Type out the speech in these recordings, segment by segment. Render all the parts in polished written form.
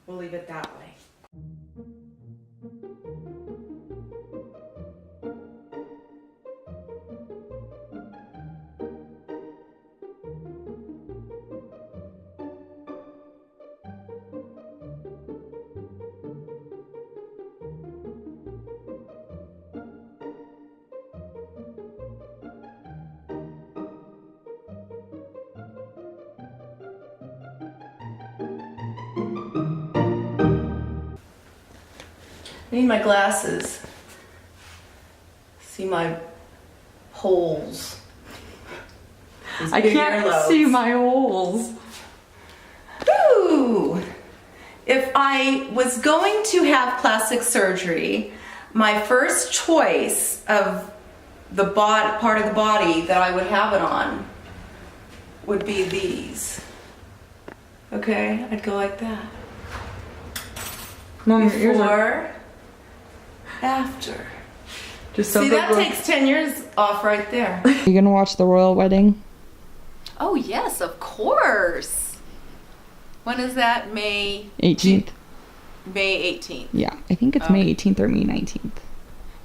We'll leave it that way. I need my glasses. See my holes. I can't see my holes. Ooh! If I was going to have plastic surgery, my first choice of the part of the body that I would have it on would be these. Okay, I'd go like that. Mom, your ears are... Before, after. Just See, that takes 10 years off right there. You gonna watch the royal wedding? Oh yes, of course. When is that? May 18th. May 18th. Yeah, I think it's May 18th or May 19th.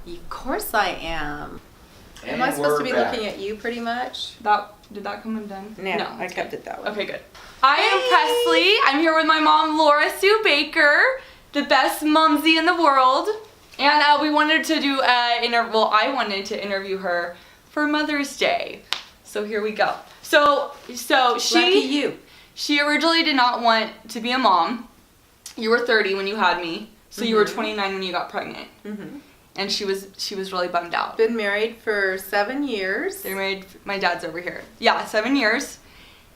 Of course I am. And Am I supposed to we're be back. looking at you pretty much? Did that come undone? No, I kept it that way. Okay, good. I am Presley. I'm here with my mom, Laura Sue Baker, the best mumsy in the world. And we wanted to do I wanted to interview her for Mother's Day. So here we go. So Lucky she originally did not want to be a mom. You were 30 when you had me. So you were 29 when you got pregnant. Mm-hmm. And she was really bummed out. Been married for 7 years. They're married, my dad's over here. Yeah, 7 years.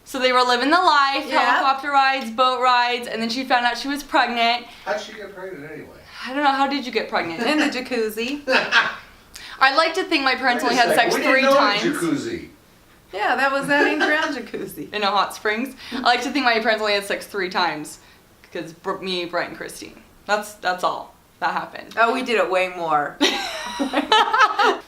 So they were living the life, Yeah. helicopter rides, boat rides, and then she found out she was pregnant. How'd she get pregnant anyway? I don't know, how did you get pregnant? In the jacuzzi. I'd like to think my parents Wait only a had second, sex we didn't 3 know times. Jacuzzi. Yeah, that was that in-ground jacuzzi. In a hot springs. I like to think my parents only had sex 3 times. Because me, Brett, and Christine. That's all that happened. Oh, we did it way more.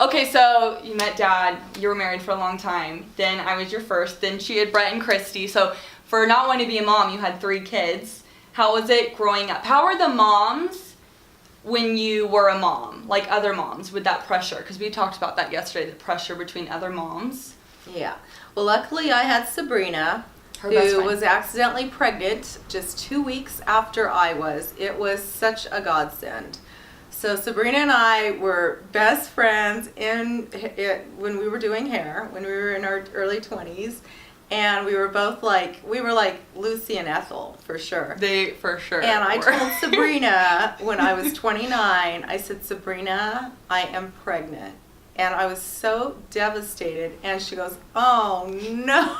Okay, so you met Dad, you were married for a long time, then I was your first, then she had Brett and Christy, so for not wanting to be a mom, you had 3 kids. How was it growing up? How are the moms when you were a mom, like other moms, with that pressure? Because we talked about that yesterday, the pressure between other moms. Yeah. Well, luckily I had Sabrina, Her best who friend. was accidentally pregnant just 2 weeks after I was. It was such a godsend. So Sabrina and I were best friends when we were doing hair, when we were in our early 20s. And we were both like Lucy and Ethel, for sure. They, for sure. And I were. told Sabrina when I was 29, I said, Sabrina, I am pregnant. And I was so devastated. And she goes, oh no.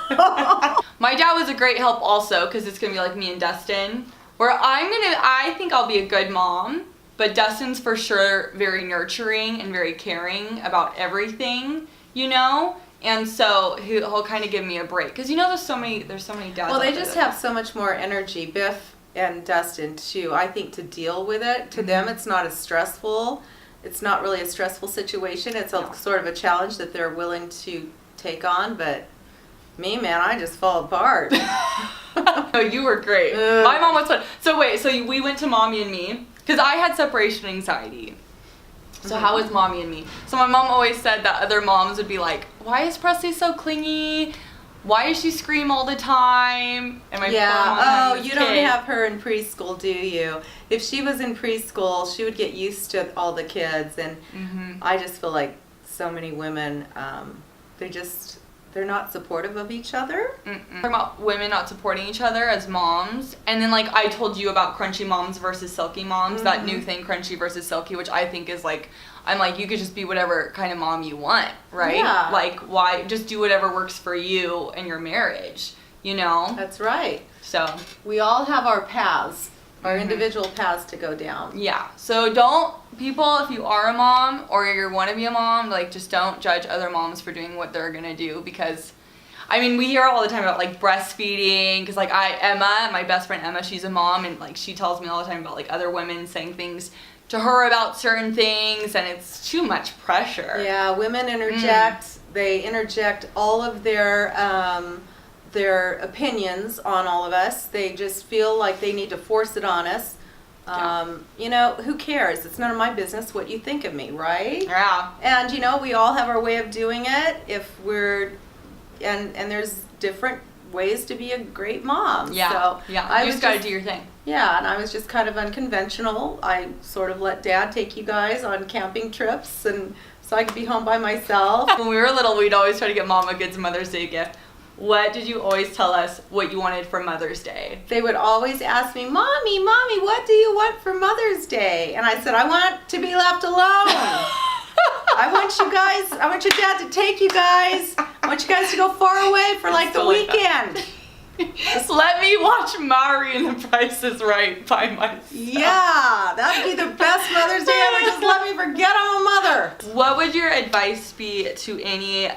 My dad was a great help also, because it's going to be like me and Dustin, where I think I'll be a good mom, but Dustin's for sure very nurturing and very caring about everything, you know? And so he'll kind of give me a break. Because you know there's so many dads Well, out they there just that- have so much more energy, Biff and Dustin too, I think, to deal with it. To them, it's not as stressful. It's not really a stressful situation. It's a sort of a challenge that they're willing to take on. But me, man, I just fall apart. No, you were great. Ugh. My mom was fun. So wait, we went to Mommy and Me, because I had separation anxiety. So how was Mommy and Me? So my mom always said that other moms would be like, why is Presley so clingy? Why does she scream all the time? And my poor mom had this you don't kid. have her in preschool, do you? If she was in preschool, she would get used to all the kids. And I just feel like so many women, they're not supportive of each other. Talking about women not supporting each other as moms, and then like I told you about crunchy moms versus silky moms, that new thing, crunchy versus silky, which I think is like, I'm like, you could just be whatever kind of mom you want, right? Yeah. Like, why just do whatever works for you and your marriage, you know? That's right. So We all have our paths, our individual paths to go down. yeah, so don't, people, if you are a mom or you want to be a mom, like just don't judge other moms for doing what they're gonna do, because I mean, we hear all the time about like breastfeeding, because like Emma, my best friend Emma, she's a mom, and like she tells me all the time about like other women saying things to her about certain things, and it's too much pressure. Yeah, women interject. They interject all of their their opinions on all of us. They just feel like they need to force it on us. You know, who cares? It's none of my business what you think of me, right? Yeah. And, you know, we all have our way of doing it. If we're, and there's different ways to be a great mom. Yeah. So yeah. You just got to do your thing. Yeah, and I was just kind of unconventional. I sort of let Dad take you guys on camping trips, and so I could be home by myself. When we were little, we'd always try to get Mom a good Mother's Day gift. What did you always tell us what you wanted for Mother's Day? They would always ask me, Mommy, what do you want for Mother's Day? And I said, I want to be left alone. I want your dad to take you guys. I want you guys to go far away for like the weekend. Just let me watch Mari and The Price is Right by myself. Yeah, that would be the best Mother's Day ever. Just let me forget I'm a mother. What would your advice be to any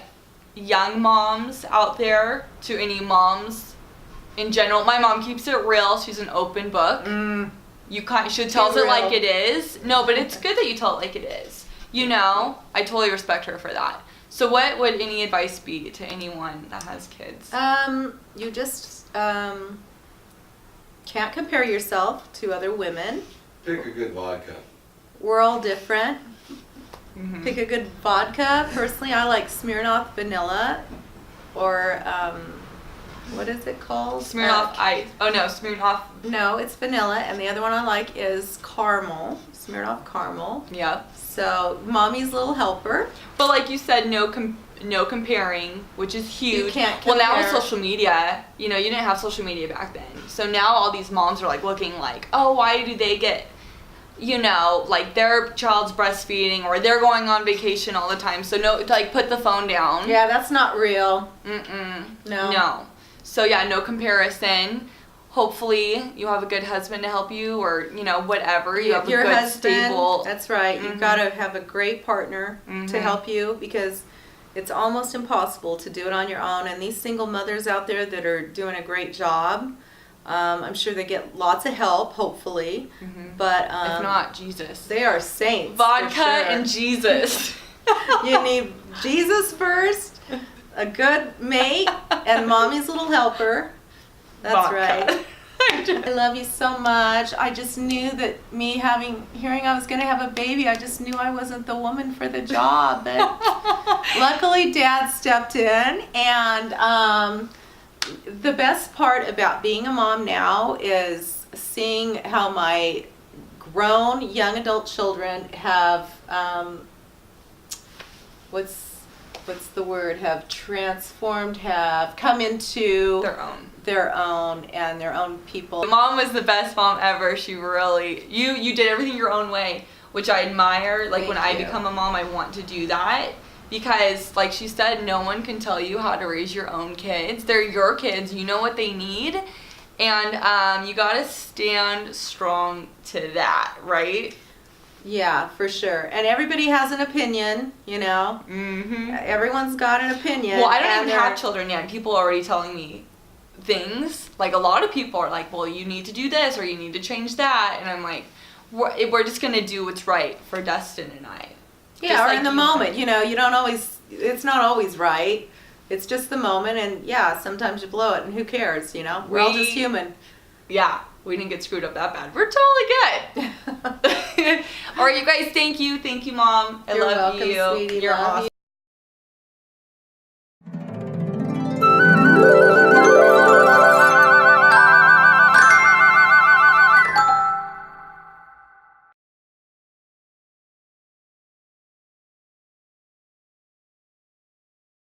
young moms out there, to any moms in general? My mom keeps it real. She's an open book. She tells it like it is. No, but it's good that you tell it like it is. You know, I totally respect her for that. So what would any advice be to anyone that has kids? You just can't compare yourself to other women. Pick a good vodka. We're all different. Pick a good vodka. Personally, I like Smirnoff Vanilla, or what is it called? Smirnoff Ice. Oh no, Smirnoff. No, it's vanilla, and the other one I like is caramel. Smirnoff Caramel. Yep. So, Mommy's Little Helper. But like you said, no comparing, which is huge. You can't Well, now with compare. social media, you know, you didn't have social media back then. So now all these moms are like looking like, oh, why do they get, you know, like their child's breastfeeding or they're going on vacation all the time. So no, like put the phone down. Yeah, that's not real. No. So yeah, no comparison. Hopefully you have a good husband to help you, or, you know, whatever. You have a good, husband, stable. That's right. You've got to have a great partner to help you, because it's almost impossible to do it on your own. And these single mothers out there that are doing a great job, I'm sure they get lots of help, hopefully. But if not, Jesus. they are saints. Vodka for sure. and Jesus. You need Jesus first, a good mate, and Mommy's Little Helper. That's Vodka. right. I love you so much. I just knew that hearing I was going to have a baby, I just knew I wasn't the woman for the job. But luckily, Dad stepped in, and the best part about being a mom now is seeing how my grown young adult children have have transformed, have come into their own and their own people. Mom was the best mom ever. She really, you did everything your own way, which I admire. Like, when I become a mom, I want to do that, because like she said, no one can tell you how to raise your own kids. They're your kids. You know what they need, and you gotta stand strong to that, right? Yeah, for sure. And everybody has an opinion, you know. Everyone's got an opinion. Well, I don't even have children yet. People are already telling me things. Like, a lot of people are like, well, you need to do this or you need to change that. And I'm like, we're just going to do what's right for Dustin and I. Yeah, or like in the moment. You know, it's not always right. It's just the moment. And yeah, sometimes you blow it, and who cares, you know? We're all just human. Yeah, we didn't get screwed up that bad. We're totally good. All right, you guys, thank you. Thank you, Mom. I You're love welcome, you. sweetie. You're Love awesome. you.